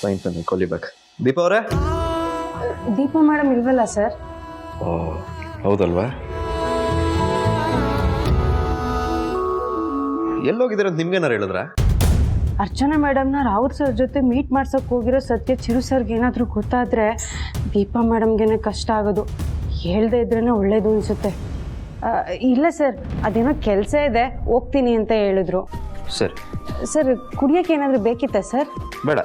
Fine fine call you back. Deepa ಅವರೇ? Deepa madam ಇಲ್ವಲ್ಲ sir? ಓ ಹೌದಲ್ವಾ? ಎಲ್ಲೋಗಿದ್ದೀರ ಅಂತ ನಿಮ್ಗೇನಾರು ಹೇಳಿದ್ರಾ? ಅರ್ಚನಾ ಮೇಡಮ್ನ ರಾವುತ್ ಸರ್ ಜೊತೆ ಮೀಟ್ ಮಾಡ್ಸೋಕೆ ಹೋಗಿರೋ ಸತ್ಯ ಚಿರು ಸರ್ಗೆ ಏನಾದರೂ ಗೊತ್ತಾದರೆ ದೀಪಾ ಮೇಡಮ್ಗೇನೆ ಕಷ್ಟ ಆಗೋದು. ಹೇಳ್ದೆ ಇದ್ರೇ ಒಳ್ಳೇದು ಅನಿಸುತ್ತೆ. ಇಲ್ಲ ಸರ್, ಅದೇನೋ ಕೆಲಸ ಇದೆ, ಹೋಗ್ತೀನಿ ಅಂತ ಹೇಳಿದ್ರು. ಸರಿ ಸರ್, ಕುಡಿಯೋಕ್ಕೆ ಏನಾದರೂ ಬೇಕಿತ್ತಾ ಸರ್? ಬೇಡ,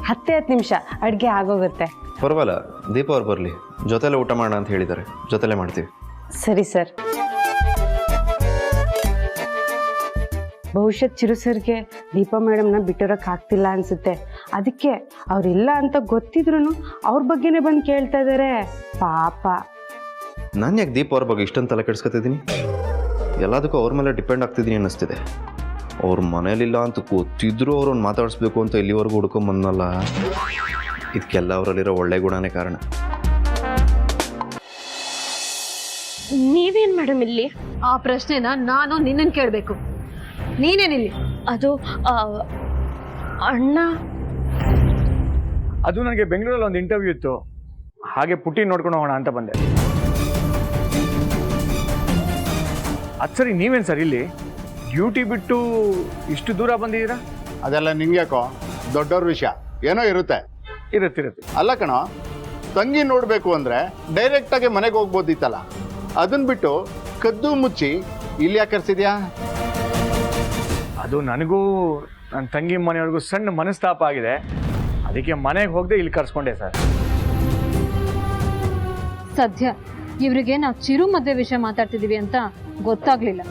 10 ನಿಮಿಷ ಅಡುಗೆ ಆಗೋಗುತ್ತೆ. ಪರವಾಗಿಲ್ಲ, ದೀಪ ಅವ್ರು ಬರಲಿ, ಜೊತೆಲೆ ಊಟ ಮಾಡೋಣ ಅಂತ ಹೇಳಿದ್ದಾರೆ, ಜೊತೆಲೆ ಮಾಡ್ತೀವಿ. ಸರಿ ಸರ್. ಬಹುಶಃ ಚಿರು ಸರ್ಗೆ ದೀಪಾ ಮೇಡಮ್ನ ಬಿಟ್ಟಿರೋಕೆ ಆಗ್ತಿಲ್ಲ ಅನಿಸುತ್ತೆ. ಅದಕ್ಕೆ ಅವರಿಲ್ಲ ಅಂತ ಗೊತ್ತಿದ್ರು ಅವ್ರ ಬಗ್ಗೆನೇ ಬಂದು ಕೇಳ್ತಾ ಇದ್ದಾರೆ. ಪಾಪ. ನಾನು ಯಾಕೆ ದೀಪ ಅವ್ರ ಬಗ್ಗೆ ಇಷ್ಟೊಂದು ತಲೆ ಕೆಡಿಸ್ಕೊತಿದ್ದೀನಿ? ಎಲ್ಲದಕ್ಕೂ ಅವ್ರ ಮೇಲೆ ಡಿಪೆಂಡ್ ಆಗ್ತಿದ್ದೀನಿ ಅನ್ನಿಸ್ತಿದೆ. ಅವ್ರ ಮನೇಲಿಲ್ಲ ಅಂತ ಗೊತ್ತಿದ್ರು ಅವ್ರನ್ನ ಮಾತಾಡಿಸ್ಬೇಕು ಅಂತ ಇಲ್ಲಿವರೆಗೂ ಹುಡ್ಕೊಂಬಂದಲ್ಲ. ಇದಕ್ಕೆಲ್ಲ ಅವರಲ್ಲಿರೋ ಒಳ್ಳೆ ಗುಣನೇ ಕಾರಣ. ನೀವೇನ್ ಮೇಡಮ್ ಇಲ್ಲಿ? ಆ ಪ್ರಶ್ನೆನ ನಾನು ನಿನ್ನನ್ನು ಕೇಳಬೇಕು, ನೀನೇನಿಲ್ಲಿ? ಅದು ಅಣ್ಣ. ಅದು ನನಗೆ ಬೆಂಗಳೂರಲ್ಲಿ ಒಂದು ಇಂಟರ್ವ್ಯೂ ಇತ್ತು, ಹಾಗೆ ಪುಟ್ಟಿ ನೋಡ್ಕೊಂಡು ಹೋಗೋಣ ಅಂತ ಬಂದೆ. ಅದು ಸರಿ, ನೀವೇನು ಸರ್ ಇಲ್ಲಿ ಡ್ಯೂಟಿ ಬಿಟ್ಟು ಇಷ್ಟು ದೂರ ಬಂದಿದ್ದೀರಾ? ಅದೆಲ್ಲ ನಿಂಗ್ಯಾಕೋ, ದೊಡ್ಡವ್ರ ವಿಷಯ ಏನೋ ಇರುತ್ತೆ. ಇರುತ್ತೆ. ಅಲ್ಲ ಕಣೋ, ತಂಗಿ ನೋಡಬೇಕು ಅಂದರೆ ಡೈರೆಕ್ಟಾಗಿ ಮನೆಗೆ ಹೋಗ್ಬೋದಿತ್ತಲ್ಲ, ಅದನ್ನ ಬಿಟ್ಟು ಕದ್ದು ಮುಚ್ಚಿ ಇಲ್ಲಿ ಯಾಕೆ ಕರ್ಸಿದ್ಯಾ? ಅದು ನನಗೂ ನನ್ನ ತಂಗಿ ಮನೆಯವ್ರಿಗೂ ಸಣ್ಣ ಮನಸ್ತಾಪ ಆಗಿದೆ, ಅದಕ್ಕೆ ಮನೆಗೆ ಹೋಗದೆ ಇಲ್ಲಿ ಕರ್ಸ್ಕೊಂಡೆ ಸರ್. ಸದ್ಯ ಇವರಿಗೆ ನಾವು ಚಿರು ಮದುವೆ ವಿಷಯ ಮಾತಾಡ್ತಿದೀವಿ ಅಂತ ಗೊತ್ತಾಗ್ಲಿಲ್ಲ.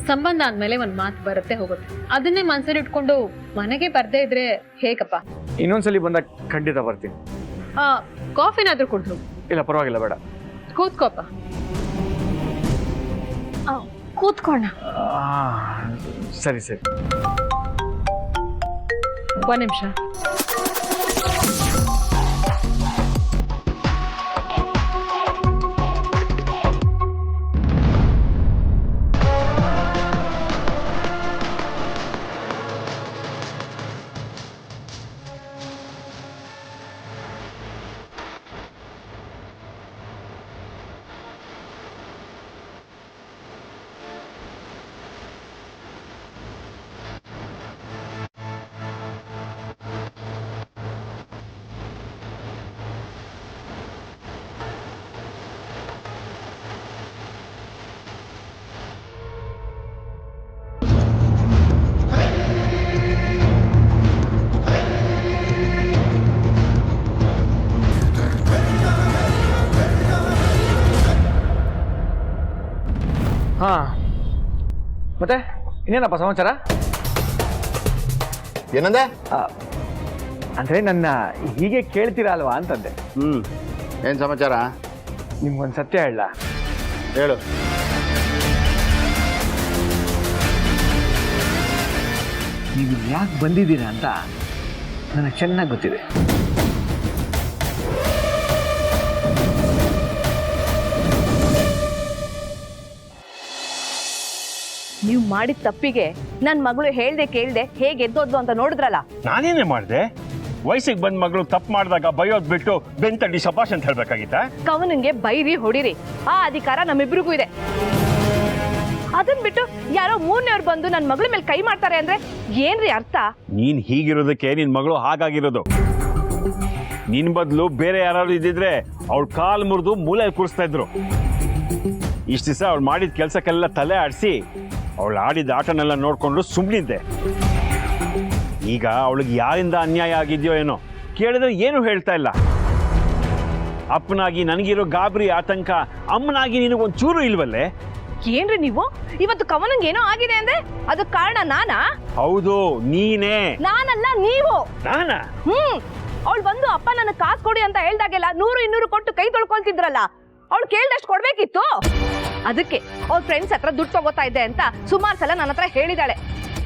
ಸಂಬಂಧ ಆದ್ಮೇಲೆ ಒಂದ್ ಮಾತು ಬರುತ್ತೆ ಹೋಗುತ್ತೆ, ಅದನ್ನೇ ಮನ್ಸಲ್ಲಿ ಇಟ್ಕೊಂಡು ಮನೆಗೆ ಬರ್ದೇ ಇದ್ರೆ ಹೇಗಪ್ಪ? ಇನ್ನೊಂದ್ಸಲಿ ಬಂದಾಗ ಖಂಡಿತ ಬರ್ತೀನಿ. ಕಾಫಿನಾದ್ರೂ ಕುಡ್ದು? ಇಲ್ಲ ಪರವಾಗಿಲ್ಲ, ಬೇಡ. ಕೂತ್ಕೋಪ. ಕೂತ್ಕೋಣ. ಸರಿ. ಒಂದ್ ನಿಮಿಷ. ಮತ್ತೆ ಇನ್ನೇನಪ್ಪ ಸಮಾಚಾರ? ಏನಂದೆ? ಅಂದರೆ ನನ್ನ ಹೀಗೆ ಕೇಳ್ತೀರಾ ಅಲ್ವಾ ಅಂತಂದೆ. ಏನು ಸಮಾಚಾರ? ನಿಮ್ಗೊಂದು ಸತ್ಯ ಹೇಳ. ಹೇಳು. ನೀವು ಯಾಕೆ ಬಂದಿದ್ದೀರಾ ಅಂತ ನನಗೆ ಚೆನ್ನಾಗಿ ಗೊತ್ತಿದೆ. ನೀವು ಮಾಡಿದ ತಪ್ಪಿಗೆ ನನ್ನ ಮಗಳು ಹೇಳ್ದೆ ಕೇಳ್ದೆ ಹೇಗೆ ಎದ್ದೋದ್ಲು ಅಂತ ನೋಡಿದ್ರಲ್ಲ. ನಾನೇನೇ ಮಾಡಿದೆ? ವಯಸ್ಸಿಗೆ ಬಂದ ಮಗಳು ತಪ್ಪು ಮಾಡಿದಾಗ ಬೈಯೋದ್ ಬಿಟ್ಟು ಬೆಂತಡ್ಡಿ ಶಪಾಷ್ ಅಂತ ಹೇಳ್ಬೇಕಾಗಿತ್ತ? ಕವನಿಗೆ ಬೈರಿ ಹೊಡಿರಿ, ಆ ಅಧಿಕಾರ ನಮ್ಮಿಬ್ರಿಗೂ ಇದೆ. ಅದನ್ ಬಿಟ್ಟು ಯಾರೋ ಮೂರನೇವ್ರು ಬಂದು ನನ್ನ ಮಗಳ ಮೇಲೆ ಕೈ ಮಾಡ್ತಾರೆ ಅಂದ್ರೆ ಏನ್ರಿ ಅರ್ಥ? ನೀನ್ ಹೀಗಿರೋದಕ್ಕೆ ನಿನ್ ಮಗಳು ಹಾಗಾಗಿರೋದು. ನಿನ್ ಬದಲು ಬೇರೆ ಯಾರು ಇದ್ದಿದ್ರೆ ಅವಳು ಕಾಲು ಮುರಿದು ಮೂಲೆಯಲ್ಲಿ ಕೂರಿಸ್ತಾ ಇದ್ರು. ಇಷ್ಟ ದಿವಸ ಅವಳು ಮಾಡಿದ ಕೆಲಸಕ್ಕೆಲ್ಲ ತಲೆ ಆಡಿಸಿ ಅವಳು ಆಡಿದ ಆಟನೆಲ್ಲ ನೋಡ್ಕೊಂಡು ಸುಮ್ಮನಿದ್ದೆ. ಈಗ ಅವಳಿಗೆ ಯಾರಿಂದ ಅನ್ಯಾಯ ಆಗಿದೆಯೋ ಏನೋ ಕೇಳಿದ್ರೆ ಏನು ಹೇಳ್ತಾ ಇಲ್ಲ. ಅಪ್ಪನಾಗಿ ನನಗಿರೋ ಗಾಬರಿ ಆತಂಕ ಅಮ್ಮನಾಗಿ ನಿನಗೊಂದು ಚೂರು ಇಲ್ವಲ್ಲೇ? ಏನ್ರಿ ನೀವು ಇವತ್ತು ಕವನಂಗೆ ಏನೋ ಆಗಿದೆ ಅಂದ್ರೆ ಅದಕ್ಕೆ ಕಾರಣ ನಾನಾ? ಹೌದು, ನೀನೇ. ನಾನಲ್ಲ, ನೀವು. ನಾನಾ? ಅವಳು ಬಂದು ಅಪ್ಪ ನನ್ನ ಕಾಸು ಕೊಡಿ ಅಂತ ಹೇಳ್ದಾಗೆಲ್ಲ 100-200 ಕೊಟ್ಟು ಕೈ ತೊಳ್ಕೊಳ್ತಿದ್ರಲ್ಲ, ಅವಳು ಕೇಳ್ದಷ್ಟು ಕೊಡ್ಬೇಕಿತ್ತು. ಅದಕ್ಕೆ ಅವ್ರ ಫ್ರೆಂಡ್ಸ್ ಹತ್ರ ದುಡ್ಡು ತಗೋತಾ ಇದ್ದೆ ಅಂತ ಸುಮಾರು ಸಲ ನನ್ನ ಹತ್ರ ಹೇಳಿದಾಳೆ.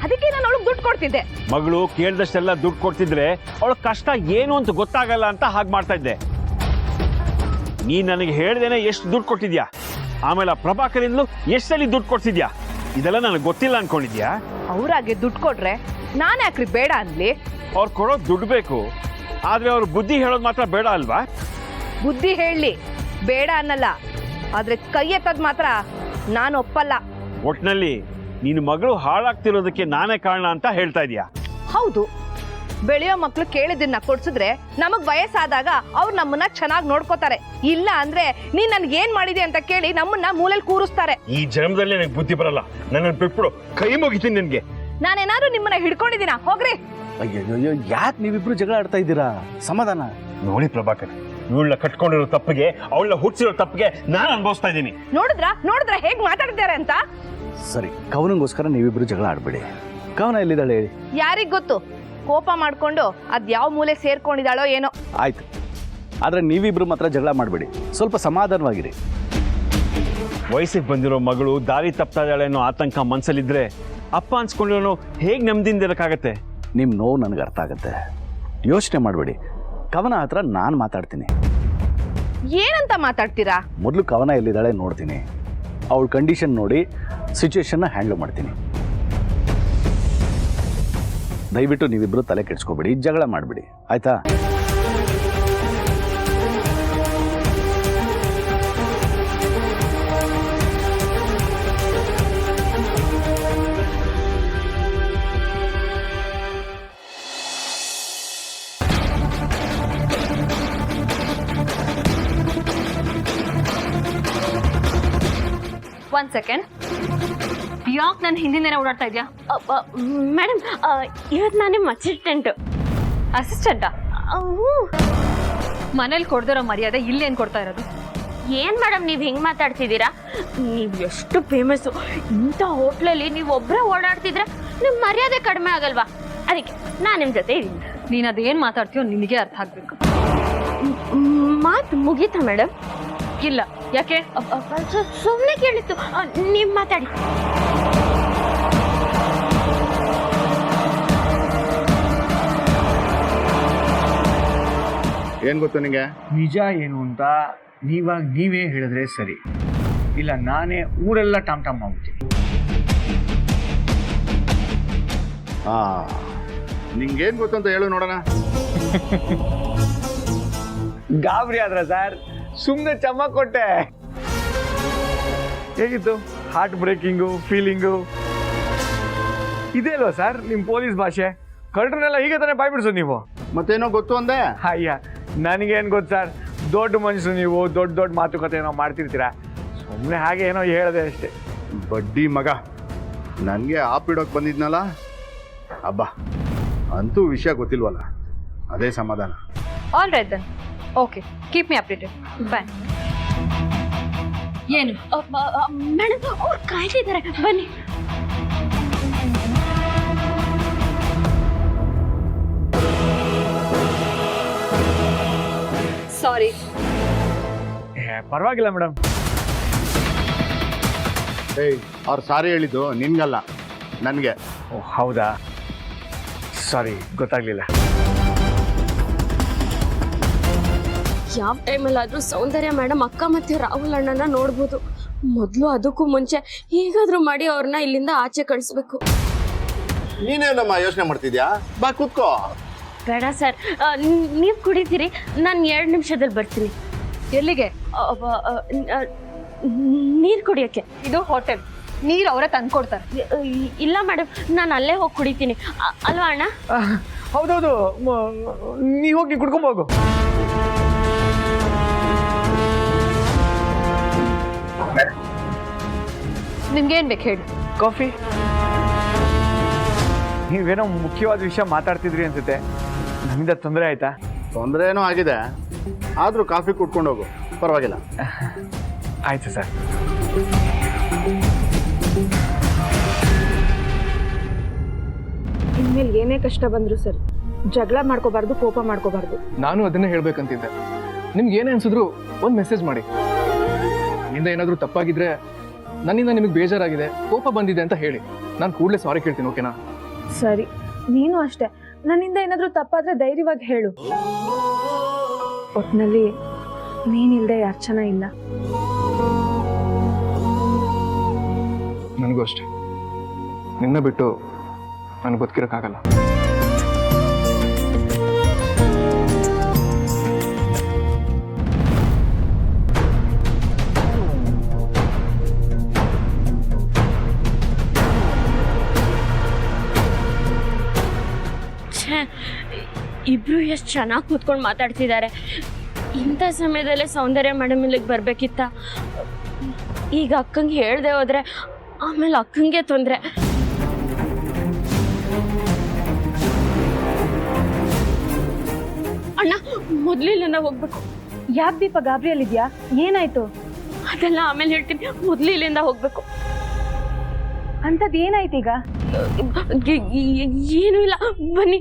ಅದಕ್ಕೆ ನಾನು ಅವಳಿಗೆ ದುಡ್ಡು ಕೊಡ್ತಿದ್ದೆ. ಮಗಳು ಕೇಳ್ದಷ್ಟೆಲ್ಲ ದುಡ್ಡು ಕೊಡ್ತಿದ್ರೆ ಅವಳ ಕಷ್ಟ ಏನು ಅಂತ ಗೊತ್ತಾಗಲ್ಲ ಅಂತ ಹಾಗೆ ಮಾಡ್ತಾ ಇದ್ದೆ. ನೀನ್ ನನಗೆ ಹೇಳ್ದೇನೆ ಎಷ್ಟು ದುಡ್ಡು ಕೊಟ್ಟಿದ್ಯಾ, ಆಮೇಲೆ ಆ ಪ್ರಭಾಕರಿಂದಲೂ ಎಷ್ಟಲ್ಲಿ ದುಡ್ಡು ಕೊಡ್ತಿದ್ಯಾ, ಇದೆಲ್ಲ ನನಗೆ ಗೊತ್ತಿಲ್ಲ ಅನ್ಕೊಂಡಿದ್ಯಾ? ಅವ್ರಾಗೆ ದುಡ್ಡು ಕೊಟ್ರೆ ನಾನು ಯಾಕ್ರಿ ಬೇಡ ಅನ್ಲಿ? ಅವ್ರು ಕೊಡೋದು ದುಡ್ಡು ಬೇಕು, ಆದ್ರೆ ಅವ್ರ ಬುದ್ಧಿ ಹೇಳೋದು ಮಾತ್ರ ಬೇಡ ಅಲ್ವಾ? ಬುದ್ಧಿ ಹೇಳಲಿ, ಬೇಡ ಅನ್ನಲ್ಲ, ಆದ್ರೆ ಕೈ ಎತ್ತದ್ ಮಾತ್ರ ನಾನು ಒಪ್ಪಲ್ಲ. ಒಟ್ನಲ್ಲಿ ನಿನ್ನ ಮಗಳು ಹಾಳಾಗ್ತಿರೋದಕ್ಕೆ ನಾನೇ ಕಾರಣ ಅಂತ ಹೇಳ್ತಾ ಇದೀಯಾ? ಹೌದು, ಬೆಳೆಯೋ ಮಕ್ಳು ಕೇಳಿದ್ದನ್ನ ಕೊಡ್ಸಿದ್ರೆ ನಮಗ್ ವಯಸ್ಸಾದಾಗ ಅವ್ರು ನಮ್ಮನ್ನ ಚೆನ್ನಾಗಿ ನೋಡ್ಕೋತಾರೆ. ಇಲ್ಲ ಅಂದ್ರೆ ನೀನ್ ನನ್ಗೆ ಏನ್ ಮಾಡಿದೆ ಅಂತ ಕೇಳಿ ನಮ್ಮನ್ನ ಮೂಲೆಯಲ್ಲಿ ಕೂರಿಸ್ತಾರೆ. ಈ ಜನ್ಮದಲ್ಲಿ ನನಗೆ ಬುದ್ಧಿ ಬರಲ್ಲ, ನನ್ನ ಬಿಟ್ಬಿಡು, ಕೈ ಮುಗಿತೀನಿ ನಿನ್ಗೆ. ನಾನೇನಾದ್ರೂ ನಿಮ್ಮನ್ನ ಹಿಡ್ಕೊಂಡಿದ್ದೀನ? ಹೋಗ್ರಿ. ಅಯ್ಯೋ ಯಾಕೆ ನೀವಿಬ್ರು ಜಗಳ ಆಡ್ತಾ ಇದ್ದೀರಾ? ಸಮಾಧಾನ. ನೋಡಿ ಪ್ರಭಾಕರ್, ಇವಳನ್ನ ಕಟ್ಕೊಂಡಿರೋ ತಪ್ಪಿಗೆ, ಅವಳನ್ನ ಹುಟ್ಟಿಸಿರೋ ತಪ್ಪಿಗೆ ನಾನು ಅನುಭವಿಸ್ತಾ ಇದ್ದೀನಿ. ನೋಡಿದ್ರ ಹೇಗ್ ಮಾತಾಡ್ತಾರೆ ಅಂತ. ಸರಿ, ಕವನಂಗೋಸ್ಕರ ನೀವಿಬ್ರು ಜಗಳ ಆಡ್ಬೇಡಿ. ಕವನ ಎಲ್ಲಿದ್ದಾಳೆ ಹೇಳಿ? ಯಾರಿಗ್ ಗೊತ್ತು, ಕೋಪ ಮಾಡ್ಕೊಂಡು ಅದ್ ಯಾವ ಮೂಲೆ ಸೇರ್ಕೊಂಡಿದ್ದಾಳೋ ಏನೋ. ಆಯ್ತು, ಆದ್ರೆ ನೀವಿಬ್ರು ಮಾತ್ರ ಜಗಳ ಮಾಡಬೇಡಿ, ಸ್ವಲ್ಪ ಸಮಾಧಾನವಾಗಿರಿ. ವಯಸ್ಸಿಗೆ ಬಂದಿರೋ ಮಗಳು ದಾರಿ ತಪ್ತಾ ಇದ್ದಾಳೆ ಅನ್ನೋ ಆತಂಕ ಮನ್ಸಲ್ಲಿದ್ರೆ ಅಪ್ಪ ಅನ್ಸ್ಕೊಂಡಿರೋನು ಹೇಗೆ ನೆಮ್ಮದಿಯಿಂದ ಇರಕ್ಕಾಗತ್ತೆ? ನಿಮ್ಮ ನೋವು ನನಗೆ ಅರ್ಥ ಆಗುತ್ತೆ, ಯೋಚನೆ ಮಾಡಬೇಡಿ. ಕವನ ಹತ್ರ ನಾನು ಮಾತಾಡ್ತೀನಿ. ಏನಂತ ಮಾತಾಡ್ತೀರಾ? ಮೊದಲು ಕವನ ಎಲ್ಲಿದ್ದಾಳೆ ನೋಡ್ತೀನಿ, ಅವಳ ಕಂಡೀಷನ್ ನೋಡಿ ಸಿಚುವೇಶನ್ನ ಹ್ಯಾಂಡಲ್ ಮಾಡ್ತೀನಿ. ದಯವಿಟ್ಟು ನೀವಿಬ್ರು ತಲೆ ಕೆಡ್ಸ್ಕೊಬೇಡಿ, ಜಗಳ ಮಾಡಬೇಡಿ, ಆಯ್ತಾ? ಒಂದ್ ಸೆಕೆಂಡ್, ಯಾಕೆ ನನ್ನ ಹಿಂದಿನ ಓಡಾಡ್ತಾ ಇದ್ಯಾ? ಮೇಡಮ್, ಇವತ್ತು ನಾನು ನಿಮ್ಮ ಅಸಿಸ್ಟೆಂಟು. ಅಸಿಸ್ಟೆಂಟಾ? ಮನೇಲಿ ಕೊಡ್ದಿರೋ ಮರ್ಯಾದೆ ಇಲ್ಲೇನು ಕೊಡ್ತಾ ಇರೋದು? ಏನು ಮೇಡಮ್ ನೀವು ಹಿಂಗೆ ಮಾತಾಡ್ತಿದ್ದೀರಾ? ನೀವು ಎಷ್ಟು ಫೇಮಸ್ಸು, ಇಂಥ ಹೋಟ್ಲಲ್ಲಿ ನೀವು ಒಬ್ಬರೇ ಓಡಾಡ್ತಿದ್ರೆ ನಿಮ್ಮ ಮರ್ಯಾದೆ ಕಡಿಮೆ ಆಗಲ್ವಾ? ಅದಕ್ಕೆ ನಾನು ನಿಮ್ಮ ಜೊತೆ ಇದ್ದೀನಿ. ನೀನು ಅದೇನು ಮಾತಾಡ್ತೀಯೋ ನಿನಗೆ ಅರ್ಥ ಆಗ್ಬೇಕು. ಮಾತು ಮುಗೀತಾ ಮೇಡಮ್? ಇಲ್ಲ, ಯಾಕೆ? ಸುಮ್ಮನೆ ಕೇಳಿತ್ತು, ನೀವು ಮಾತಾಡಿ. ಏನ್ ಗೊತ್ತು ನಿಂಗೆ? ನಿಜ ಏನು ಅಂತ ನೀವೇ ಹೇಳಿದ್ರೆ ಸರಿ, ಇಲ್ಲ ನಾನೇ ಊರೆಲ್ಲ ಟಾಮ್ ಟಾಮ್ ಮಾಡ್ಬಿಡ್ತೀನಿ. ನಿಂಗೇನ್ ಗೊತ್ತು ಅಂತ ಹೇಳು ನೋಡೋಣ. ಗಾಬರಿ ಆದ್ರ ಸರ್? ಸುಮ್ಮನೆ ಚಮ್ಮ ಕೊಟ್ಟೆ. ಹೇಗಿತ್ತು ಹಾರ್ಟ್ ಬ್ರೇಕಿಂಗು ಫೀಲಿಂಗು? ಇದೇ ಅಲ್ವಾ ಸರ್ ನಿಮ್ಮ ಪೊಲೀಸ್ ಭಾಷೆ? ಕಳ್ಳರನ್ನೆಲ್ಲ ಹೀಗೆ ತಾನೇ ಬಾಯ್ ಬಿಡ್ಸೋದು ನೀವು? ಮತ್ತೇನೋ ಗೊತ್ತು ಅಂದೆ? ಅಯ್ಯ, ನನಗೇನು ಗೊತ್ತು ಸರ್, ದೊಡ್ಡ ಮನುಷ್ಯರು ನೀವು, ದೊಡ್ಡ ಮಾತುಕತೆ ಏನೋ ಮಾಡ್ತಿರ್ತೀರಾ. ಸುಮ್ಮನೆ ಹಾಗೆ ಏನೋ ಹೇಳಿದೆ ಅಷ್ಟೇ. ಬಡ್ಡಿ ಮಗ, ನನಗೆ ಆಪಿಡೋಕೆ ಬಂದಿದ್ನಲ್ಲ ಹಬ್ಬ, ಅಂತೂ ವಿಷಯ ಗೊತ್ತಿಲ್ವಲ್ಲ, ಅದೇ ಸಮಾಧಾನ. All right then, okay, keep me updated. Bye. ಏನು? ಮೇಡಮ್, ಅವ್ರು ಕಾಯ್ತಿದ್ದಾರೆ, ಬನ್ನಿ. ಸಾರಿ. ಪರವಾಗಿಲ್ಲ ಮೇಡಮ್. ಏಯ್, ಅವ್ರು ಸಾರಿ ಹೇಳಿದ್ದು ನಿನ್ಗಲ್ಲ, ನನಗೆ. ಓ ಹೌದಾ? ಸಾರಿ, ಗೊತ್ತಾಗ್ಲಿಲ್ಲ. ಯಾವ ಟೈಮಲ್ಲಾದರೂ ಸೌಂದರ್ಯ ಮೇಡಮ್ ಅಕ್ಕ ಮತ್ತೆ ರಾಹುಲ್ ಅಣ್ಣನ ನೋಡ್ಬೋದು. ಮೊದಲು ಅದಕ್ಕೂ ಮುಂಚೆ ಹೇಗಾದ್ರೂ ಮಾಡಿ ಅವ್ರನ್ನ ಇಲ್ಲಿಂದ ಆಚೆ ಕಳಿಸ್ಬೇಕು. ನೀನೇನಮ್ಮ ಯೋಚನೆ ಮಾಡ್ತಿದ್ಯಾ? ಬಾ ಕೂತ್ಕೋ. ಬೇಡ ಸರ್, ನೀವು ಕುಡಿತೀರಿ, ನಾನು 2 ನಿಮಿಷದಲ್ಲಿ ಬರ್ತೀನಿ. ಎಲ್ಲಿಗೆ? ನೀರು ಕುಡಿಯೋಕ್ಕೆ. ಇದು ಹೋಟೆಲ್, ನೀರು ಅವರೇ ತಂದ್ಕೊಡ್ತಾರೆ. ಇಲ್ಲ ಮೇಡಮ್, ನಾನು ಅಲ್ಲೇ ಹೋಗಿ ಕುಡಿತೀನಿ, ಅಲ್ವಾ ಅಣ್ಣ? ಹೌದೌದು, ನೀವು ಹೋಗಿ ಕುಡ್ಕೊಂಬೋಗು. ನಿಮ್ಗೇನ್ ಬೇಕು ಹೇಳಿ? ಕಾಫಿ? ನೀವೇನೋ ಮುಖ್ಯವಾದ ವಿಷಯ ಮಾತಾಡ್ತಿದ್ರಿ ಅನ್ಸುತ್ತೆ, ನಮ್ಮಿಂದ ತೊಂದರೆ ಆಯ್ತಾ? ತೊಂದರೆ ಏನೋ ಆಗಿದೆ, ಆದರೂ ಕಾಫಿ ಕುಡ್ಕೊಂಡು ಹೋಗು, ಪರವಾಗಿಲ್ಲ. ಆಯ್ತು ಸರ್. ಇನ್ಮೇಲೆ ಏನೇ ಕಷ್ಟ ಬಂದ್ರು ಸರ್, ಜಗಳ ಮಾಡ್ಕೋಬಾರ್ದು, ಕೋಪ ಮಾಡ್ಕೋಬಾರ್ದು. ನಾನು ಅದನ್ನೇ ಹೇಳ್ಬೇಕಂತಿದ್ದೆ. ನಿಮ್ಗೆ ಏನೇ ಅನ್ಸಿದ್ರು ಒಂದು ಮೆಸೇಜ್ ಮಾಡಿ. ನಿನ್ನಿಂದ ಏನಾದರೂ ತಪ್ಪಾಗಿದ್ರೆ, ನನ್ನಿಂದ ನಿಮಗೆ ಬೇಜಾರಾಗಿದೆ, ಕೋಪ ಬಂದಿದೆ ಅಂತ ಹೇಳಿ, ನಾನು ಕೂಡಲೇ ಸಾರಿ ಕೇಳ್ತೀನಿ, ಓಕೆನಾ? ಸರಿ, ನೀನು ಅಷ್ಟೇ, ನನ್ನಿಂದ ಏನಾದರೂ ತಪ್ಪಾದ್ರೆ ಧೈರ್ಯವಾಗಿ ಹೇಳು. ಒಟ್ಟಿನಲ್ಲಿ ನೀನಿಲ್ಲದೆ ಅರ್ಚನಾ ಇಲ್ಲ. ನನಗೂ ಅಷ್ಟೇ, ನಿನ್ನ ಬಿಟ್ಟು ನನಗೆ ಬದುಕಿರೋಕ್ಕಾಗಲ್ಲ. ಇಬ್ರು ಎಷ್ಟು ಚೆನ್ನಾಗಿ ಕೂತ್ಕೊಂಡು ಮಾತಾಡ್ತಿದ್ದಾರೆ. ಇಂಥ ಸಮಯದಲ್ಲೇ ಸೌಂದರ್ಯ ಮೇಡಮ್ ಇಲ್ಲಿಗೆ ಬರ್ಬೇಕಿತ್ತ? ಈಗ ಅಕ್ಕಂಗೆ ಹೇಳ್ದೆ ಹೋದ್ರೆ ಆಮೇಲೆ ಅಕ್ಕಂಗೆ ತೊಂದರೆ. ಅಣ್ಣ ಮೊದ್ಲು ಇಲ್ಲಿಂದ ಹೋಗ್ಬೇಕು. ಯಾಕೆ ದೀಪ ಗಾಬರಿಯಲ್ಲಿದ್ಯಾ? ಏನಾಯ್ತು? ಅದೆಲ್ಲ ಆಮೇಲೆ ಹೇಳ್ತೀನಿ, ಮೊದ್ಲು ಇಲ್ಲಿಂದ ಹೋಗ್ಬೇಕು. ಅಂಥದ್ದು ಏನಾಯ್ತು ಈಗ? ಏನೂ ಇಲ್ಲ, ಬನ್ನಿ.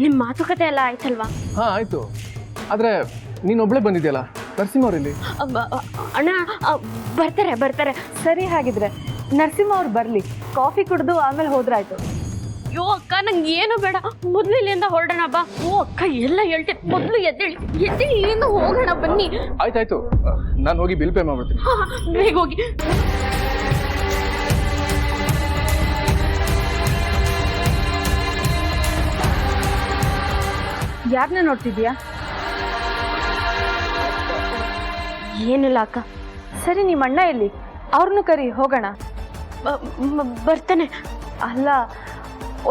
ನಿಮ್ಮ ಮಾತುಕತೆ ಎಲ್ಲ ಆಯ್ತಲ್ವಾ? ಹಾ ಆಯ್ತು. ಆದ್ರೆ ನೀನೊಬ್ಳೆ ಬಂದಿದ್ಯಲ್ಲ, ನರಸಿಂಹ ಅವ್ರಲ್ಲಿ? ಅಣ್ಣ ಬರ್ತಾರೆ ಬರ್ತಾರೆ. ಸರಿ, ಹಾಗಿದ್ರೆ ನರಸಿಂಹ ಅವ್ರು ಬರ್ಲಿ, ಕಾಫಿ ಕುಡಿದು ಆಮೇಲೆ ಹೋದ್ರಾಯ್ತು. ಅಯ್ಯೋ ಅಕ್ಕ, ನಂಗೆ ಏನು ಬೇಡ, ಮೊದ್ಲು ಇಲ್ಲಿಂದ ಹೊರಡೋಣ ಬಾ. ಓ ಅಕ್ಕ, ಎಲ್ಲ ಹೇಳ್ತೀನಿ, ಮೊದ್ಲು ಎದ್ದೇಳಿ ಇಲ್ಲಿಂದ ಹೋಗೋಣ, ಬನ್ನಿ. ಆಯ್ತಾಯ್ತು, ನಾನು ಹೋಗಿ ಬಿಲ್ ಪೇ ಮಾಡ್ಬಿಡ್ತೀನಿ. ಬೇಗ ಹೋಗಿ. ಯಾರನ್ನ ನೋಡ್ತಿದ್ಯಾ? ಏನಿಲ್ಲ ಅಕ್ಕ. ಸರಿ, ನಿಮ್ಮ ಅಣ್ಣ ಎಲ್ಲಿ? ಅವ್ರನ್ನೂ ಕರಿ, ಹೋಗೋಣ. ಬರ್ತಾನೆ. ಅಲ್ಲ,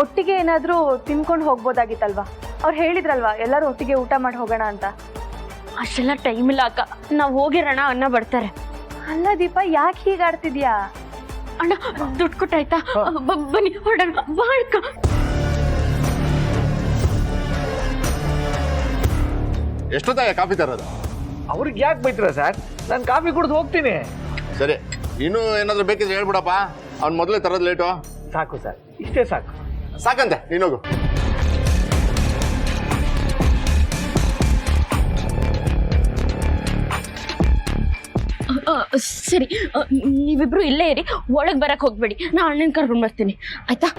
ಒಟ್ಟಿಗೆ ಏನಾದರೂ ತಿನ್ಕೊಂಡು ಹೋಗ್ಬೋದಾಗಿತ್ತಲ್ವಾ? ಅವ್ರು ಹೇಳಿದ್ರಲ್ವಾ ಎಲ್ಲರೂ ಒಟ್ಟಿಗೆ ಊಟ ಮಾಡಿ ಹೋಗೋಣ ಅಂತ. ಅಷ್ಟೆಲ್ಲ ಟೈಮ್ ಇಲ್ಲ ಅಕ್ಕ, ನಾವು ಹೋಗಿರೋಣ, ಅಣ್ಣ ಬರ್ತಾರೆ. ಅಲ್ಲ ದೀಪ, ಯಾಕೆ ಹೀಗಾಡ್ತಿದ್ಯಾ? ಅಣ್ಣ ದುಡ್ಡು ಕೊಟ್ಟಾಯ್ತಾ? ಬನ್ನಿ ಹೊರಡೋಣ ಬಾ ಅಕ್ಕ. ಎಷ್ಟೊತ್ತಾಗ ಕಾಫಿ ತರೋದು? ಅವ್ರಿಗೆ ಯಾಕೆ ಬೈತೀರಾ ಸರ್? ನಾನು ಕಾಫಿ ಕುಡಿದು ಹೋಗ್ತೀನಿ. ಸರಿ, ಇನ್ನೂ ಏನಾದರೂ ಬೇಕಿದ್ರೆ ಹೇಳ್ಬಿಡಪ್ಪ. ಅವ್ನು ಮೊದಲೇ ತರೋದು ಲೇಟು. ಸಾಕು ಸರ್, ಇಷ್ಟೇ ಸಾಕು. ಸಾಕಂತೆ, ನೀನೋಗು. ಸರಿ, ನೀವಿಬ್ರು ಇಲ್ಲೇ ಇರಿ, ಒಳಗೆ ಬರಕ್ ಹೋಗ್ಬೇಡಿ. ನಾ ಅಣ್ಣನ ಕರ್ಕೊಂಡು ಬರ್ತೀನಿ, ಆಯ್ತಾ?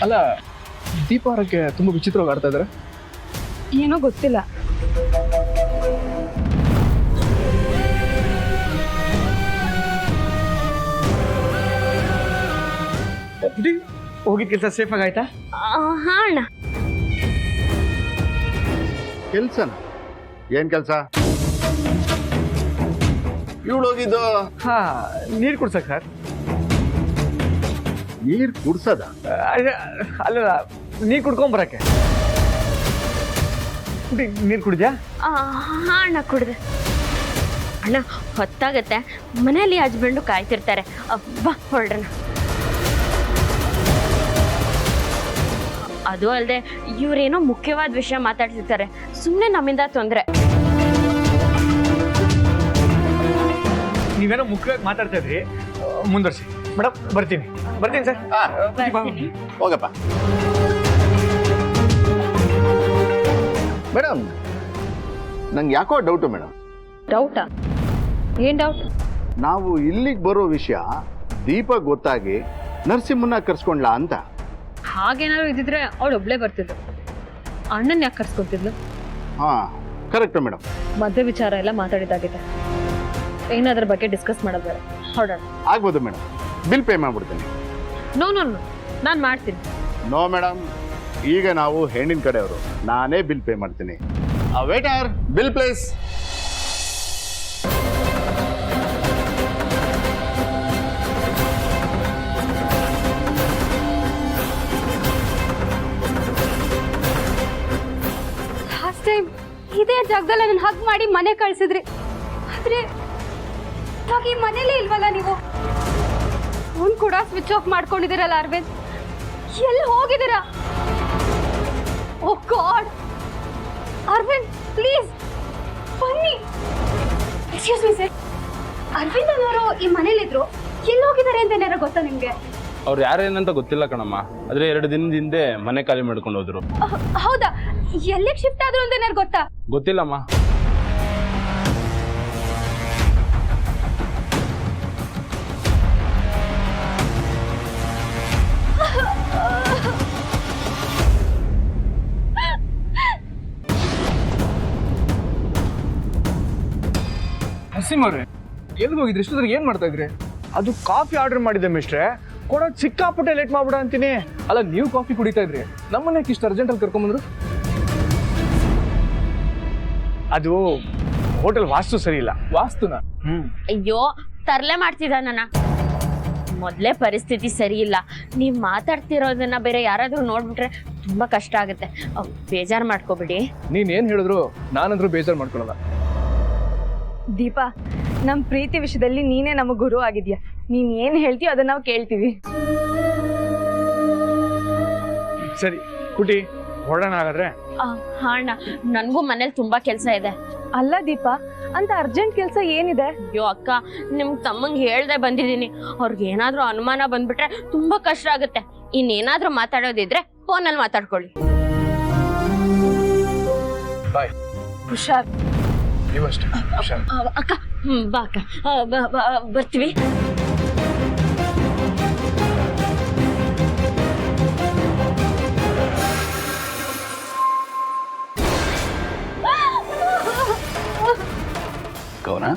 ಅಲ್ಲ, ದೀಪಾರಕ್ಕೆ ತುಂಬ ವಿಚಿತ್ರವಾಗಿ ಆಡ್ತಾ ಇದ್ದಾರೆ. ಏನೋ ಗೊತ್ತಿಲ್ಲ. ಹೋಗಿದ್ ಕೆಲಸ ಸೇಫ್ ಆಗಾಯ್ತಾ? ಹಾ ಅಣ್ಣ. ಕೆಲ್ಸನ? ಏನ್ ಕೆಲಸ? ಇವಳು ಹೋಗಿದ್ದು ಹಾ, ನೀರು ಕುಡ್ಸಕ್ ಸರ್. ನೀರು ಕುಡ್ಸದ? ಅಲ್ಲ, ನೀರು ಕುಡ್ಕೊಂಬರಕ್ಕೆ. ನೀರು ಕುಡಿದ್ಯಾ? ಹಾ ಅಣ್ಣ, ಕುಡ್ದೆ. ಅಣ್ಣ ಹೊತ್ತಾಗತ್ತೆ, ಮನೆಯಲ್ಲಿ ಹಸ್ಬೆಂಡು ಕಾಯ್ತಿರ್ತಾರೆ. ಬಾ ಹೊರಡ್ರಣ. ಅದು ಅಲ್ಲದೆ ಇವ್ರೇನೋ ಮುಖ್ಯವಾದ ವಿಷಯ ಮಾತಾಡ್ತಿರ್ತಾರೆ, ಸುಮ್ಮನೆ ನಮ್ಮಿಂದ ತೊಂದರೆ. ನೀವೇನೋ ಮುಖ್ಯವಾಗಿ ಮಾತಾಡ್ತಾ ಇದ್ರಿ, ಮುಂದುವರ್ಸಿ. ಮೇಡಮ್ ಬರ್ತೀನಿ ಸರ್. ಹೋಗಪ್ಪ. ಮೇಡಮ್, ನಂಗೆ ಯಾಕೋ ಡೌಟು ಮೇಡಮ್. ಡೌಟಾ? ಏನ್ ಡೌಟ್? ನಾವು ಇಲ್ಲಿಗೆ ಬರೋ ವಿಷಯ ದೀಪ ಗೊತ್ತಾಗಿ ನರಸಿಂಹನ ಕರ್ಸ್ಕೊಂಡ್ಲಾ ಅಂತ. ಹಾಗೇನಾದ್ರು ಇದ್ದಿದ್ರೆ ಅವಳು ಒಬ್ಳೇ ಬರ್ತಿದ್ಲು. ಅಣ್ಣನ್ ಯಾಕೆ ಕರ್ಸ್ಕೊತಿದ್ಲು? ಹಾ, ಕರೆಕ್ಟ್ ಮೇಡಮ್. ಮದುವೆ ವಿಚಾರ ಎಲ್ಲ ಮಾತಾಡಿದಾಗಿದೆ, ಏನಾದ್ರ ಬಗ್ಗೆ ಡಿಸ್ಕಸ್ ಮಾಡೋದು ಬೇರೆ. ಹೊರಡೋಣ. ಆಗ್ಬೋದು ಮೇಡಮ್, ಬಿಲ್ ಪೇ ಮಾಡ್ಬಿಡ್ತೀನಿ. ನೋ ನೋ ನೋ, ನಾನು ಮಾಡ್ತೀನಿ. ನೋ ಮೇಡಮ್, ಈಗ ನಾವು ಹೆಣ್ಣಿನ ಕಡೆಯವರು, ನಾನೇ ಬಿಲ್ ಪೇ ಮಾಡ್ತೀನಿ. Waiter, bill please. Last time ಇದೇ ಜಾಗದಲ್ಲಿ ನನ್ನ ಹಗ್ ಮಾಡಿ ಮನೆ ಕಳ್ಸಿದ್ರಿ, ಆದ್ರೆ ಇವಾಗ ಈ ಮನೇಲಿ ಇಲ್ವಲ್ಲ ನೀವು? ಫೋನ್ ಕೂಡ ಸ್ವಿಚ್ ಆಫ್ ಮಾಡ್ಕೊಂಡಿದ್ದೀರಲ್ಲ ಅರವಿಂದ್, ಎಲ್ಲಿ ಹೋಗಿದ್ದೀರಾ? ಓ ಗಾಡ್, ಅರವಿಂದ್ ಪ್ಲೀಸ್ ಬನ್ನಿ. ಎಕ್ಸ್ಕ್ಯೂಸ್ ಮೀ ಸರ್, ಅರವಿಂದ್ ಅನ್ನೋರು ಈ ಮನೇಲಿದ್ರು, ಎಲ್ಲಿ ಹೋಗಿದ್ದಾರೆ ಅಂತ ಏನಾರ ಗೊತ್ತಾ ನಿಮ್ಗೆ? ಅವ್ರು ಯಾರೇನಂತ ಗೊತ್ತಿಲ್ಲ ಕಣಮ್ಮ, ಆದ್ರೆ 2 ದಿನದ ಹಿಂದೆ ಮನೆ ಖಾಲಿ ಮಾಡ್ಕೊಂಡು ಹೋದ್ರು. ಹೌದಾ? ಎಲ್ಲಿಗೆ ಶಿಫ್ಟ್ ಆದ್ರು ಅಂತ ಏನಾರು ಗೊತ್ತಾ? ಗೊತ್ತಿಲ್ಲಮ್ಮ. ನರಸಿಂಹ ಅವ್ರೆ, ಎಲ್ಲಿಗೆ ಹೋಗಿದ್ರಿ? ಇಷ್ಟೊತ್ತಿಗೆ ಏನ್ ಮಾಡ್ತಾ ಇದ್ರಿ? ಅದು ಕಾಫಿ ಆರ್ಡರ್ ಮಾಡಿದ್ದೆ ಮಿಸ್ಟ್ರೆ, ಕೊಡೋದು ಸಿಕ್ಕಾಪಟ್ಟೆ ಲೇಟ್ ಮಾಡ್ಬಿಡ ಅಂತೀನಿ. ಅಲ್ಲ, ನೀವು ಕಾಫಿ ಕುಡಿತಾ ಇದ್ರಿ, ನಮ್ಮನ್ನ ಇಷ್ಟು ಅರ್ಜೆಂಟಲ್ಲಿ ಕರ್ಕೊಂಬಂದ್ರು? ಅದು ಹೋಟೆಲ್ ವಾಸ್ತು ಸರಿ ಇಲ್ಲ. ವಾಸ್ತುನ? ಅಯ್ಯೋ, ತರ್ಲೆ ಮಾಡ್ತಿದ್ದ ನನ್ನ. ಮೊದಲೇ ಪರಿಸ್ಥಿತಿ ಸರಿ ಇಲ್ಲ. ನೀವು ಮಾತಾಡ್ತಿರೋದನ್ನ ಬೇರೆ ಯಾರಾದರೂ ನೋಡ್ಬಿಟ್ರೆ ತುಂಬ ಕಷ್ಟ ಆಗುತ್ತೆ. ಬೇಜಾರು ಮಾಡ್ಕೋಬಿಡಿ. ನೀನ್ ಏನ್ ಹೇಳಿದ್ರು ನಾನಂದ್ರೂ ಬೇಜಾರು ಮಾಡ್ಕೊಳಲ್ಲ. ದೀಪಾ, ನಮ್ಮ ಪ್ರೀತಿ ವಿಷಯದಲ್ಲಿ ನೀನೇ ನಮಗೆ ಗುರು ಆಗಿದ್ಯಾ. ನೀನ್ ಏನ್ ಹೇಳ್ತೀಯೋ ಅದನ್ನ ನಾವು ಕೇಳ್ತೀವಿ. ಸರಿ ಪುಟಿ, ಹೊರಡೋಣ ಹಾಗಾದ್ರೆ. ಅಣ್ಣ, ನನಗೂ ಮನೇಲಿ ತುಂಬಾ ಕೆಲಸ ಇದೆ. ಅಲ್ಲ ದೀಪಾ, ಅಂತ ಅರ್ಜೆಂಟ್ ಕೆಲಸ ಏನಿದೆ? ಅಯ್ಯೋ ಅಕ್ಕ, ನಿಮ್ ತಮ್ಮಂಗೆ ಹೇಳ್ದೆ ಬಂದಿದ್ದೀನಿ. ಅವ್ರಿಗೆ ಏನಾದ್ರೂ ಅನುಮಾನ ಬಂದ್ಬಿಟ್ರೆ ತುಂಬಾ ಕಷ್ಟ ಆಗುತ್ತೆ. ಇನ್ನೇನಾದ್ರೂ ಮಾತಾಡೋದಿದ್ರೆ ಫೋನಲ್ಲಿ ಮಾತಾಡ್ಕೊಳ್ಳಿ. ಬಾಯ್. ಹುಷಾರ್. ನೀವಷ್ಟೇ ಹುಷಾರ್. ಅಕ್ಕ, ಬಾ ಅಕ್ಕ, ಬರ್ತೀವಿ. ಕವನ,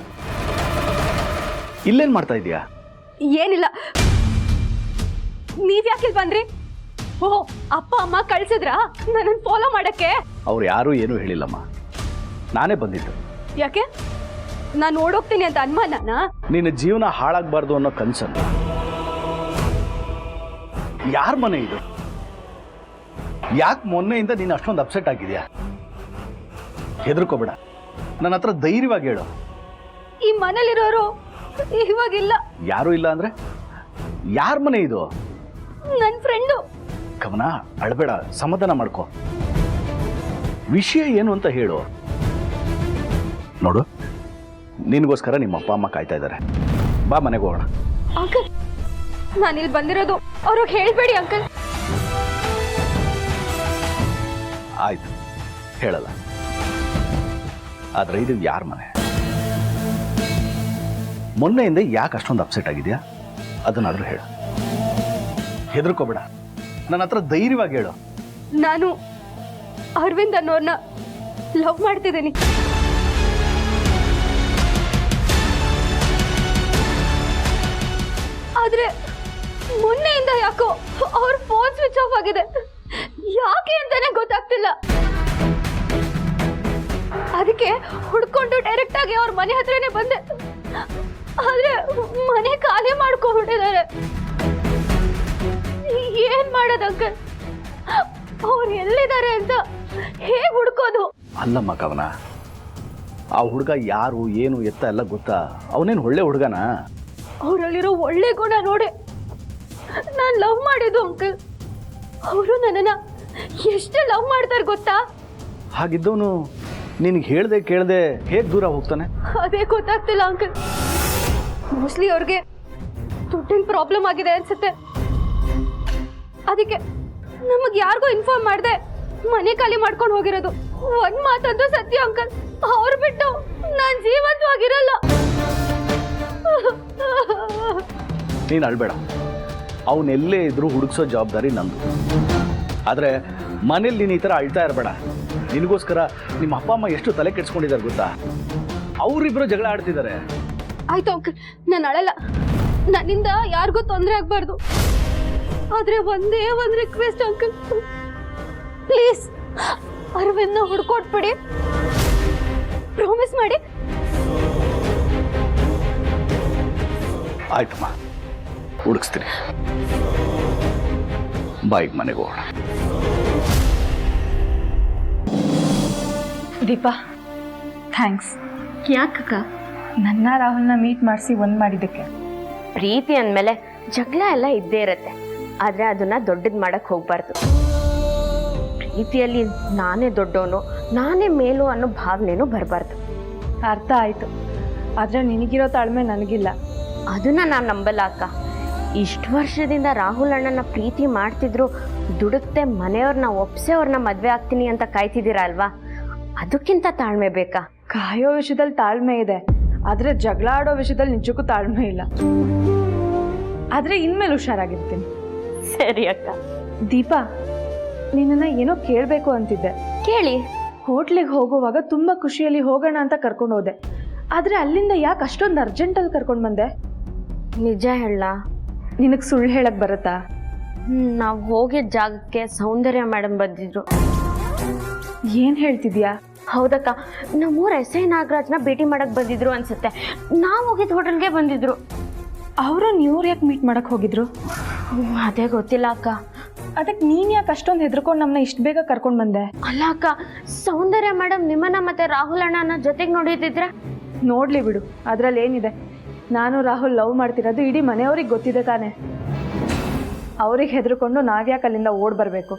ಇಲ್ಲೇನ್ ಮಾಡ್ತಾ ಇದೀಯಾ? ಏನಿಲ್ಲ. ನೀವ್ ಯಾಕೆ ಇಲ್ಲಿ ಬಂದ್ರಿ? ಓಹ್, ಅಪ್ಪ ಅಮ್ಮ ಕಳ್ಸಿದ್ರಾ ನನ್ನನ್ನು ಫಾಲೋ ಮಾಡಕ್ಕೆ? ಅವ್ರು ಯಾರೂ ಏನೂ ಹೇಳಿಲ್ಲಮ್ಮ, ನಾನೇ ಬಂದಿದ್ದು. ಯಾಕೆ? ನಾನು ಓಡೋಗ್ತೀನಿ ಅಂತ ಅನುಮಾನನ? ನಿನ್ನ ಜೀವನ ಹಾಳಾಗಬಾರ್ದು ಅನ್ನೋ ಕನ್ಸನ್ನು. ಯಾರ ಮನೆ ಇದು? ಯಾಕೆ ಮೊನ್ನೆಯಿಂದ ನೀನು ಅಷ್ಟೊಂದು ಅಪ್ಸೆಟ್ ಆಗಿದ್ಯಾ? ಹೆದರ್ಕೋಬೇಡ, ನನ್ನ ಹತ್ರ ಧೈರ್ಯವಾಗಿ ಹೇಳು. ಈ ಮನೇಲಿರೋರು ಇವಾಗಿಲ್ಲ. ಯಾರೂ ಇಲ್ಲ ಅಂದ್ರೆ ಯಾರ ಮನೆ ಇದು? ನನ್ನ ಫ್ರೆಂಡು. ಕವನ, ಅಳಬೇಡ, ಸಮಾಧಾನ ಮಾಡ್ಕೋ. ವಿಷಯ ಏನು ಅಂತ ಹೇಳು. ನೋಡು, ನಿನಗೋಸ್ಕರ ನಿಮ್ಮ ಅಪ್ಪ ಅಮ್ಮ ಕಾಯ್ತಾ ಇದ್ದಾರೆ. ಬಾ, ಮನೆಗೆ ಹೋಗೋಣ. ಅಂಕಲ್, ನಾನು ಇಲ್ಲಿ ಬಂದಿರೋದು ಅವ್ರಿಗೆ ಹೇಳ್ಬೇಡಿ ಅಂಕಲ್. ಆಯ್ತು, ಹೇಳಲ್ಲ. ಆದ್ರೆ ಇದು ಯಾರ ಮನೆ? ಮೊನ್ನೆಯಿಂದ ಯಾಕೆ ಅಷ್ಟೊಂದು ಅಪ್ಸೆಟ್ ಆಗಿದೆಯಾ? ಅದನ್ನಾದ್ರೂ ಹೇಳು. ಹೆದರ್ಕೋಬೇಡ, ನನ್ನ ಹತ್ರ ಧೈರ್ಯವಾಗಿ ಹೇಳು. ನಾನು ಅರವಿಂದ್ ಅನ್ನೋರ್ನ ಲವ್ ಮಾಡ್ತಿದ್ದೀನಿ. ಆದ್ರೆ ಮೊನ್ನೆಯಿಂದ ಯಾಕೋ ಅವ್ರ ಫೋನ್ ಸ್ವಿಚ್ ಆಫ್ ಆಗಿದೆ. ಯಾಕೆ ಅಂತಾನೆ ಗೊತ್ತಾಗ್ತಿಲ್ಲ. ಅದಕ್ಕೆ ಹುಡ್ಕೊಂಡು ಡೈರೆಕ್ಟ್ ಆಗಿ ಅವ್ರ ಮನೆ ಹತ್ರನೇ ಬಂದೆ. ಆದ್ರೆ ಮನೆ ಖಾಲಿ ಮಾಡ್ಕೊಂಡ್ಬಿಟ್ಟಿದ್ದಾರೆ. ಏನ್ ಮಾಡೋದು ಅಂಕಲ್? ಅವ್ರು ಎಲ್ಲಿದ್ದಾರೆ ಅಂತ ಹೇಗ್ ಹುಡ್ಕೋದು? ಅಲ್ಲಮ್ಮ ಕವನ, ಆ ಹುಡುಗ ಯಾರು, ಏನು, ಎತ್ತ ಎಲ್ಲ ಗೊತ್ತಾ? ಅವನೇನು ಒಳ್ಳೆ ಹುಡುಗನಾ? ಅವರಲ್ಲಿರೋ ಒಳ್ಳೆ ಗುಣ ನೋಡಿ ನಾನು ಲವ್ ಮಾಡಿದ್ದು ಅಂಕಲ್. ಅವರು ನನ್ನನ್ನ ಎಷ್ಟು ಲವ್ ಮಾಡ್ತಾರೆ ಗೊತ್ತಾ? ಹಾಗಿದ್ದವನು ನಿನಗೆ ಹೇಳ್ದೆ ಕೇಳ್ದೆ ಹೇಗೆ ದೂರ ಹೋಗ್ತಾನೆ? ಅದೇ ಗೊತ್ತಾಗ್ತಿಲ್ಲ ಅಂಕಲ್. ಮೋಸ್ಟ್ಲಿ ಅವ್ರಿಗೆ ದುಡ್ಡಿನ ಪ್ರಾಬ್ಲಮ್ ಆಗಿದೆ ಅನ್ಸುತ್ತೆ. ಅದಕ್ಕೆ ನಮಗ್ ಯಾರಿಗೂ ಇನ್ಫಾರ್ಮ್ ಮಾಡ್ದೆ ಮನೆ ಖಾಲಿ ಮಾಡ್ಕೊಂಡು ಹೋಗಿರೋದು. ಒಂದ್ ಮಾತಂತೂ ಸತ್ಯ ಅಂಕಲ್, ಅವ್ರು ಬಿಟ್ಟು ನಾನ್ ಜೀವಂತವಾಗಿರಲ್ಲ. ನೀನು ಅಳ್ಬೇಡ, ಅವನೆಲ್ಲೇ ಇದ್ರೂ ಹುಡುಕ್ಸೋ ಜವಾಬ್ದಾರಿ ನಂದು. ಆದರೆ ಮನೇಲಿ ನೀನು ಈ ಥರ ಅಳ್ತಾ ಇರಬೇಡ. ನಿನಗೋಸ್ಕರ ನಿಮ್ಮ ಅಪ್ಪ ಅಮ್ಮ ಎಷ್ಟು ತಲೆ ಕೆಡ್ಸ್ಕೊಂಡಿದ್ದಾರೆ ಗೊತ್ತಾ? ಅವರಿಬ್ಬರು ಜಗಳ ಆಡ್ತಿದ್ದಾರೆ. ಆಯ್ತು ಅಂಕಲ್, ನಾನು ಅಳಲ್ಲ. ನನ್ನಿಂದ ಯಾರಿಗೂ ತೊಂದರೆ ಆಗ್ಬಾರ್ದು. ಆದ್ರೆ ಒಂದೇ ಒಂದು ರಿಕ್ವೆಸ್ಟ್ ಅಂಕಲ್, ಪ್ಲೀಸ್ ಅರವಿಂದ್ನ ಹುಡ್ಕೊಟ್ಬಿಡಿ. ಪ್ರಾಮಿಸ್ ಮಾಡಿ. ಆಯ್ತಮ್ಮ, ಹುಡುಕ್ಸ್ತೀನಿ. ಬಾಯಿಗೆ ಮನೆಗೆ ಹೋಗೋಣ. ದೀಪಾ, ಥ್ಯಾಂಕ್ಸ್. ಯಾಕಕ್ಕ? ನನ್ನ ರಾಹುಲ್ನ ಮೀಟ್ ಮಾಡಿಸಿ ಒಂದ್ ಮಾಡಿದ್ದಕ್ಕೆ. ಪ್ರೀತಿ ಅಂದಮೇಲೆ ಜಗಳ ಎಲ್ಲ ಇದ್ದೇ ಇರತ್ತೆ, ಆದ್ರೆ ಅದನ್ನ ದೊಡ್ಡದ್ ಮಾಡಕ್ ಹೋಗ್ಬಾರ್ದು. ಪ್ರೀತಿಯಲ್ಲಿ ನಾನೇ ದೊಡ್ಡವನು, ನಾನೇ ಮೇಲು ಅನ್ನೋ ಭಾವನೆನೂ ಬರಬಾರ್ದು. ಅರ್ಥ ಆಯ್ತು. ಆದ್ರೆ ನಿನಗಿರೋ ತಾಳ್ಮೆ ನನಗಿಲ್ಲ. ಅದನ್ನ ನಾನು ನಂಬಲ್ಲ ಅಕ್ಕ. ಇಷ್ಟು ವರ್ಷದಿಂದ ರಾಹುಲ್ ಅಣ್ಣನ ಪ್ರೀತಿ ಮಾಡ್ತಿದ್ರು, ದುಡುಕ್ತೆ ಮನೆಯವ್ರನ್ನ ಒಪ್ಸೆ ಅವ್ರನ್ನ ಮದ್ವೆ ಆಗ್ತೀನಿ ಅಂತ ಕಾಯ್ತಿದ್ದೀರಾ ಅಲ್ವಾ? ಅದಕ್ಕಿಂತ ತಾಳ್ಮೆ ಬೇಕಾ? ಕಾಯೋ ವಿಷಯದಲ್ಲಿ ತಾಳ್ಮೆ ಇದೆ, ಆದ್ರೆ ಜಗಳ ಆಡೋ ವಿಷಯದಲ್ಲಿ ನಿಜಕ್ಕೂ ತಾಳ್ಮೆ ಇಲ್ಲ. ಆದ್ರೆ ಇನ್ಮೇಲೆ ಹುಷಾರಾಗಿರ್ತೀನಿ. ಸರಿ ಅಕ್ಕ. ದೀಪಾ, ನಿನ್ನನ್ನ ಏನೋ ಕೇಳಬೇಕು ಅಂತಿದ್ದೆ. ಕೇಳಿ. ಹೋಟ್ಲಿಗೆ ಹೋಗುವಾಗ ತುಂಬಾ ಖುಷಿಯಲ್ಲಿ ಹೋಗೋಣ ಅಂತ ಕರ್ಕೊಂಡು ಹೋದೆ. ಆದ್ರೆ ಅಲ್ಲಿಂದ ಯಾಕೆ ಅಷ್ಟೊಂದು ಅರ್ಜೆಂಟಲ್ಲಿ ಕರ್ಕೊಂಡು ಬಂದೆ? ನಿಜ ಹೇಳ? ನಿನಗೆ ಸುಳ್ಳು ಹೇಳಕ್ ಬರುತ್ತಾ? ನಾವು ಹೋಗಿದ್ದ ಜಾಗಕ್ಕೆ ಸೌಂದರ್ಯ ಮೇಡಮ್ ಬಂದಿದ್ರು. ಏನ್ ಹೇಳ್ತಿದ್ಯಾ? ಹೌದಕ್ಕ, ನಮ್ಮೂರ ಎಸ್ ಐ ನಾಗರಾಜ್ನ ಭೇಟಿ ಮಾಡಕ್ ಬಂದಿದ್ರು ಅನ್ಸುತ್ತೆ. ನಾವು ಹೋಗಿದ್ದ ಹೋಟೆಲ್ಗೆ ಬಂದಿದ್ರು. ಅವರು ಇವ್ರು ಯಾಕೆ ಮೀಟ್ ಮಾಡಕ್ಕೆ ಹೋಗಿದ್ರು? ಅದೇ ಗೊತ್ತಿಲ್ಲ ಅಕ್ಕ. ಅದಕ್ಕೆ ನೀನು ಯಾಕೆ ಅಷ್ಟೊಂದು ಹೆದರ್ಕೊಂಡು ನಮ್ಮನ್ನ ಇಷ್ಟು ಬೇಗ ಕರ್ಕೊಂಡು ಬಂದೆ? ಅಲ್ಲ ಅಕ್ಕ, ಸೌಂದರ್ಯ ಮೇಡಮ್ ನಿಮ್ಮನ್ನ ಮತ್ತೆ ರಾಹುಲ್ ಅಣ್ಣನ ಜೊತೆಗೆ ನೋಡಿದಿದ್ರೆ? ನೋಡಲಿ ಬಿಡು, ಅದರಲ್ಲಿ ಏನಿದೆ. ನಾನು ರಾಹುಲ್ ಲವ್ ಮಾಡ್ತಿರೋದು ಇಡೀ ಮನೆಯವ್ರಿಗೆ ಗೊತ್ತಿದೆ ತಾನೆ. ಅವ್ರಿಗೆ ಹೆದರ್ಕೊಂಡು ನಾವ್ಯಾಕೆ ಅಲ್ಲಿಂದ ಓಡ್ ಬರಬೇಕು?